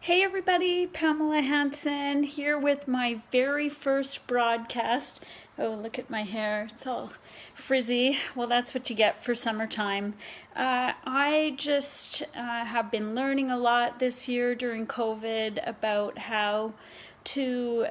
Hey everybody, Pamela Hanson here with my very first broadcast. Oh, look at my hair, it's all frizzy. Well, that's what you get for summertime. I just have been learning a lot this year during COVID about how to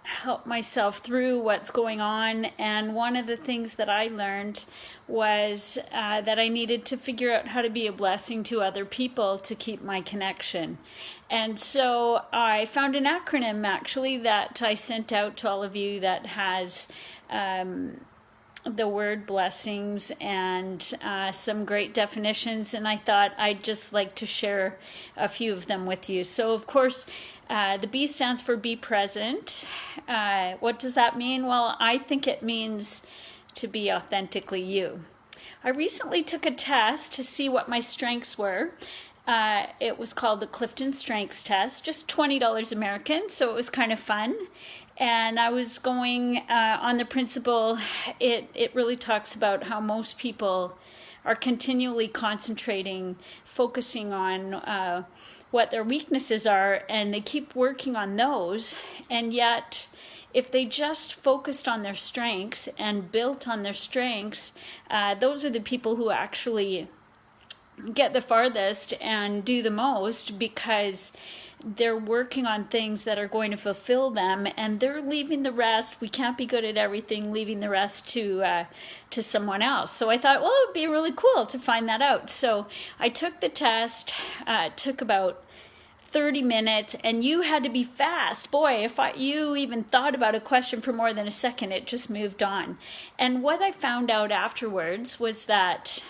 help myself through what's going on. And one of the things that I learned was that I needed to figure out how to be a blessing to other people to keep my connection. And so I found an acronym actually that I sent out to all of you that has the word blessings and some great definitions, and I thought I'd just like to share a few of them with you. So of course, the B stands for be present. What does that mean? Well, I think it means to be authentically you. I recently took a test to see what my strengths were. It was called the Clifton Strengths Test, just $20 American, so it was kind of fun. And I was going on the principle, it really talks about how most people are continually concentrating, focusing on what their weaknesses are, and they keep working on those. And yet, if they just focused on their strengths and built on their strengths, those are the people who actually get the farthest and do the most, because they're working on things that are going to fulfill them, and they're leaving the rest. We can't be good at everything, leaving the rest to someone else. So I thought, well, it would be really cool to find that out. So I took the test. It took about 30 minutes, and you had to be fast. Boy, if you even thought about a question for more than a second, it just moved on. And what I found out afterwards was that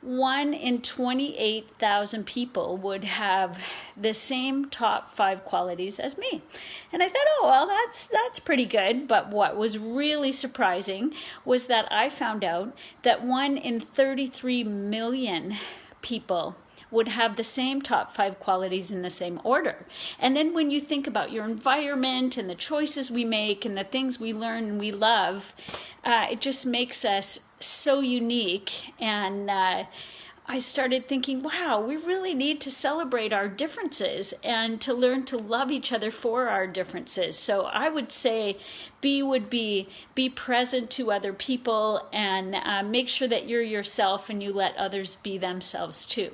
1 in 28,000 people would have the same top 5 qualities as me. And I thought, oh, well, that's pretty good. But what was really surprising was that I found out that 1 in 33 million people would have the same top 5 qualities in the same order. And then when you think about your environment and the choices we make and the things we learn and we love, it just makes us so unique. And I started thinking, wow, we really need to celebrate our differences and to learn to love each other for our differences. So I would say be present to other people, and make sure that you're yourself and you let others be themselves too.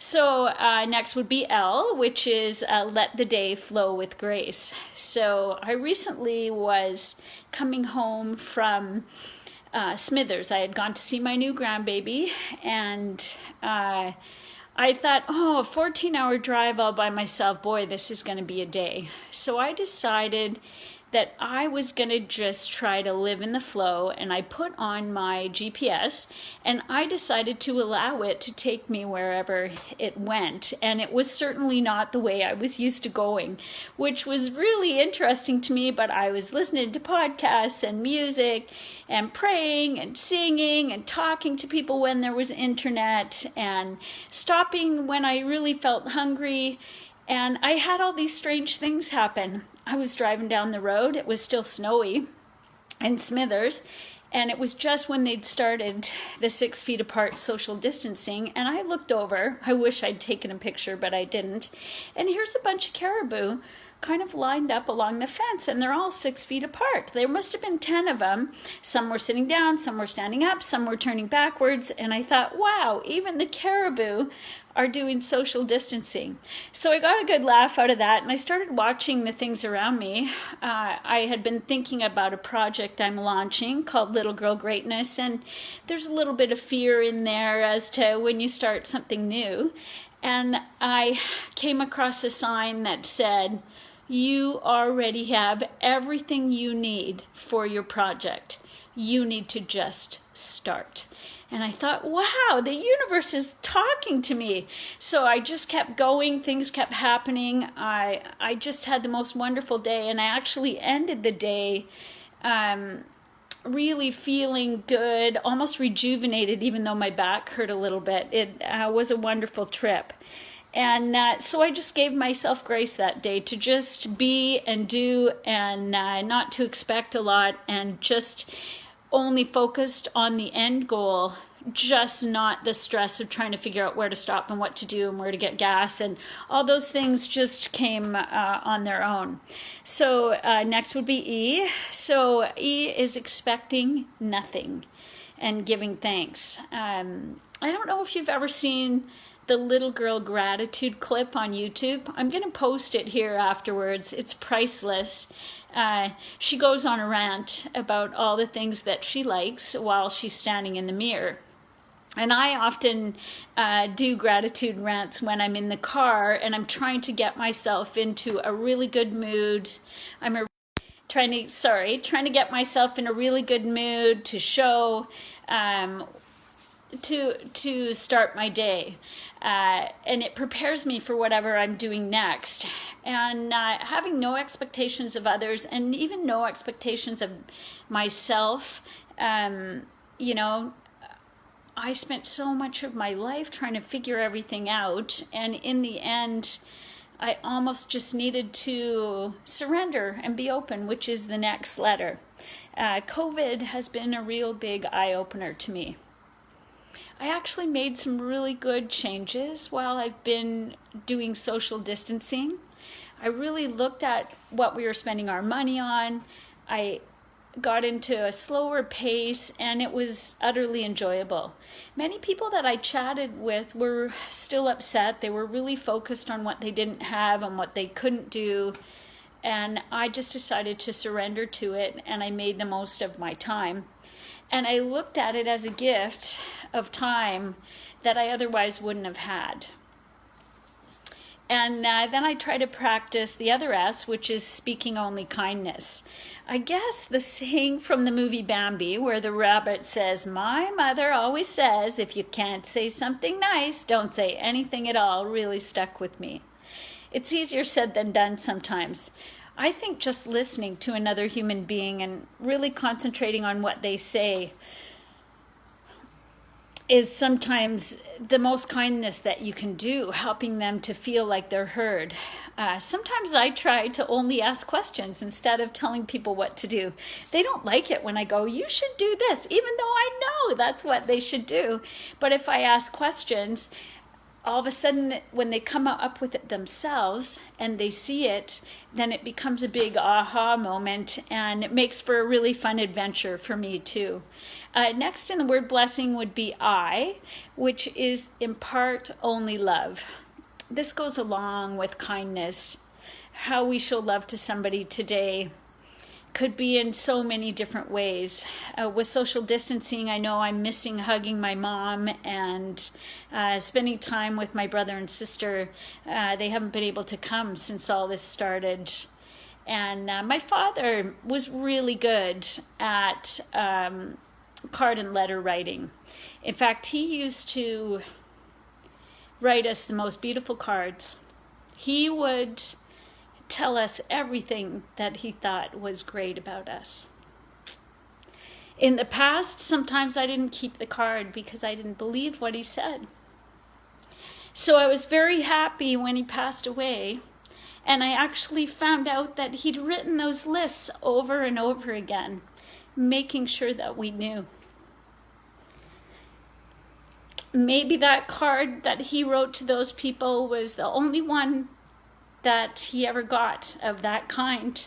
So next would be L, which is let the day flow with grace. So I recently was coming home from Smithers. I had gone to see my new grandbaby, and I thought, oh, a 14-hour drive all by myself. Boy, this is going to be a day. So I decided that I was going to just try to live in the flow, and I put on my GPS, and I decided to allow it to take me wherever it went. And it was certainly not the way I was used to going, which was really interesting to me. But I was listening to podcasts and music and praying and singing and talking to people when there was internet, and stopping when I really felt hungry. And I had all these strange things happen. I was driving down the road. It was still snowy in Smithers, and it was just when they'd started the 6 feet apart social distancing. And I looked over. I wish I'd taken a picture, but I didn't. And here's a bunch of caribou kind of lined up along the fence, and they're all 6 feet apart. There must have been 10 of them. Some were sitting down, some were standing up, some were turning backwards. And I thought, wow, even the caribou are doing social distancing. So I got a good laugh out of that, and I started watching the things around me. I had been thinking about a project I'm launching called Little Girl Greatness, and there's a little bit of fear in there as to when you start something new. And I came across a sign that said, you already have everything you need for your project. You need to just start. And I thought, wow, the universe is talking to me. So I just kept going. Things kept happening. I just had the most wonderful day. And I actually ended the day really feeling good, almost rejuvenated, even though my back hurt a little bit. It was a wonderful trip. And so I just gave myself grace that day to just be and do, and not to expect a lot, and just only focused on the end goal, just not the stress of trying to figure out where to stop and what to do and where to get gas, and all those things just came on their own. So next would be E. So E is expecting nothing and giving thanks. I don't know if you've ever seen the little girl gratitude clip on YouTube. I'm going to post it here afterwards. It's priceless. She goes on a rant about all the things that she likes while she's standing in the mirror. And I often do gratitude rants when I'm in the car and I'm trying to get myself into a really good mood. Trying to get myself in a really good mood to show, to start my day. And it prepares me for whatever I'm doing next. And having no expectations of others and even no expectations of myself, I spent so much of my life trying to figure everything out, and in the end, I almost just needed to surrender and be open, which is the next letter. COVID has been a real big eye-opener to me. I actually made some really good changes while I've been doing social distancing. I really looked at what we were spending our money on. I got into a slower pace, and it was utterly enjoyable. Many people that I chatted with were still upset. They were really focused on what they didn't have and what they couldn't do, and I just decided to surrender to it, and I made the most of my time. And I looked at it as a gift of time that I otherwise wouldn't have had. And then I try to practice the other S, which is speaking only kindness. I guess the saying from the movie Bambi, where the rabbit says, "My mother always says, if you can't say something nice, don't say anything at all," really stuck with me. It's easier said than done sometimes. I think just listening to another human being and really concentrating on what they say is sometimes the most kindness that you can do, helping them to feel like they're heard. Sometimes I try to only ask questions instead of telling people what to do. They don't like it when I go, "You should do this," even though I know that's what they should do. But if I ask questions, all of a sudden, when they come up with it themselves and they see it, then it becomes a big aha moment, and it makes for a really fun adventure for me too. Next in the word blessing would be I, which is impart only love. This goes along with kindness. How we show love to somebody today could be in so many different ways. With social distancing, I know I'm missing hugging my mom and spending time with my brother and sister. They haven't been able to come since all this started. And my father was really good at card and letter writing. In fact, he used to write us the most beautiful cards. He would tell us everything that he thought was great about us. In the past, sometimes I didn't keep the card because I didn't believe what he said. So I was very happy when he passed away, and I actually found out that he'd written those lists over and over again, making sure that we knew. Maybe that card that he wrote to those people was the only one that he ever got of that kind.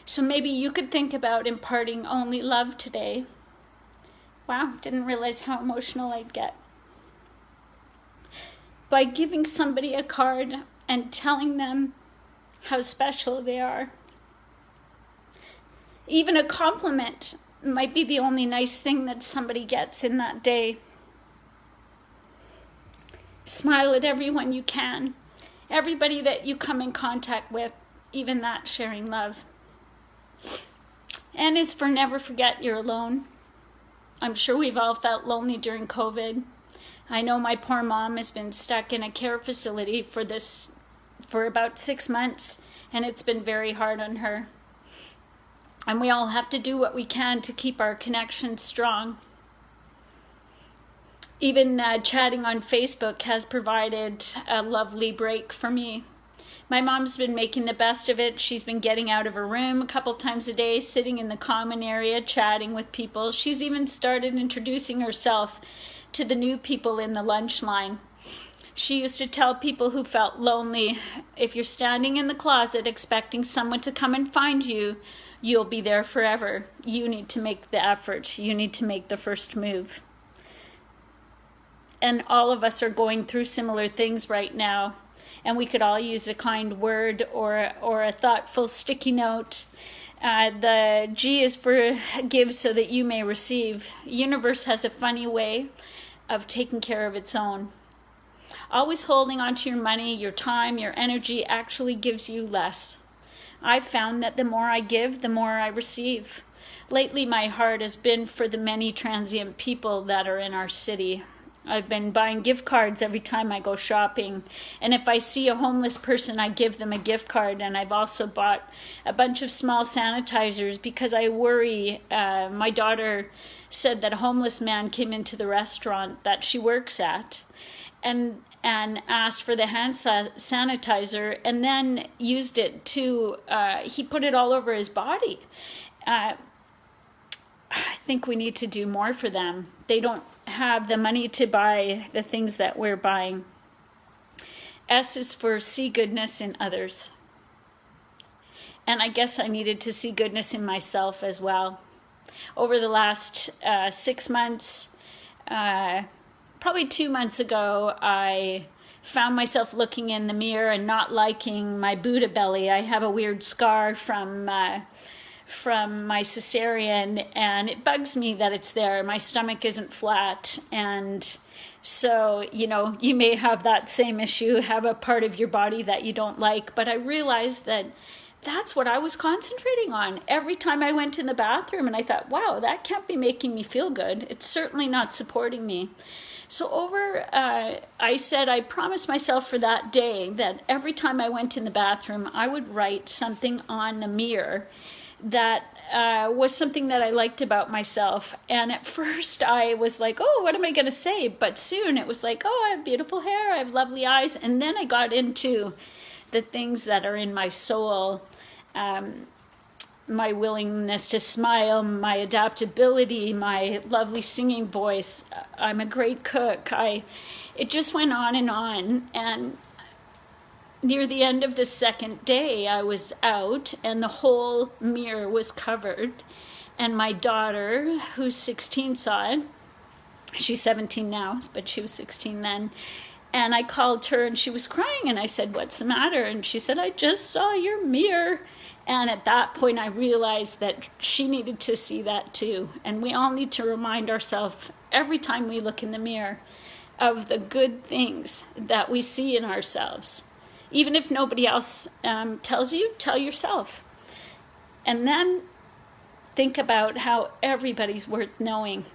So maybe you could think about imparting only love today. Wow, didn't realize how emotional I'd get. By giving somebody a card and telling them how special they are. Even a compliment might be the only nice thing that somebody gets in that day. Smile at everyone you can. Everybody that you come in contact with, even that sharing love. And is for never forget you're alone. I'm sure we've all felt lonely during COVID. I know my poor mom has been stuck in a care facility for about 6 months, and it's been very hard on her. And we all have to do what we can to keep our connection strong. Even chatting on Facebook has provided a lovely break for me, My mom's been making the best of it. She's been getting out of her room a couple times a day, sitting in the common area, chatting with people. She's even started introducing herself to the new people in the lunch line. She used to tell people who felt lonely, if you're standing in the closet expecting someone to come and find you, you'll be there forever. You need to make the effort. You need to make the first move. And all of us are going through similar things right now. And we could all use a kind word or a thoughtful sticky note. The G is for give so that you may receive. The universe has a funny way of taking care of its own. Always holding on to your money, your time, your energy actually gives you less. I've found that the more I give, the more I receive. Lately, my heart has been for the many transient people that are in our city. I've been buying gift cards every time I go shopping. And if I see a homeless person, I give them a gift card. And I've also bought a bunch of small sanitizers because I worry. My daughter said that a homeless man came into the restaurant that she works at and asked for the hand sanitizer and then used it to, he put it all over his body. I think we need to do more for them. They don't have the money to buy the things that we're buying. S is for see goodness in others. And I guess I needed to see goodness in myself as well. Over the last 6 months, probably 2 months ago, I found myself looking in the mirror and not liking my Buddha belly. I have a weird scar from my cesarean, and it bugs me that it's there. My stomach isn't flat, and so, you may have that same issue, have a part of your body that you don't like, but I realized that that's what I was concentrating on every time I went in the bathroom, and I thought, wow, that can't be making me feel good. It's certainly not supporting me. So I said I promised myself for that day that every time I went in the bathroom, I would write something on the mirror that was something that I liked about myself. And at first I was like, oh, what am I going to say? But soon it was like, oh, I have beautiful hair, I have lovely eyes. And then I got into the things that are in my soul, my willingness to smile, my adaptability, my lovely singing voice. I'm a great cook. It just went on. And near the end of the second day, I was out and the whole mirror was covered. And my daughter, who's 16, saw it. She's 17 now, but she was 16 then. And I called her and she was crying. And I said, what's the matter? And she said, I just saw your mirror. And at that point, I realized that she needed to see that too. And we all need to remind ourselves every time we look in the mirror of the good things that we see in ourselves. Even if nobody else tells you, tell yourself. And then think about how everybody's worth knowing.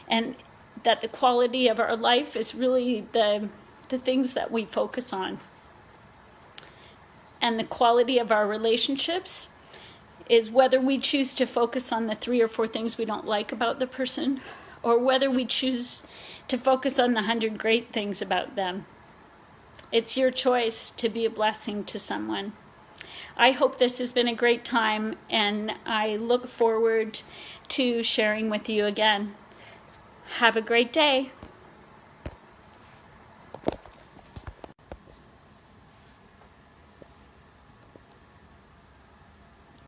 And that the quality of our life is really the things that we focus on. And the quality of our relationships is whether we choose to focus on the 3 or 4 things we don't like about the person, or whether we choose to focus on the 100 great things about them. It's your choice to be a blessing to someone. I hope this has been a great time, and I look forward to sharing with you again. Have a great day.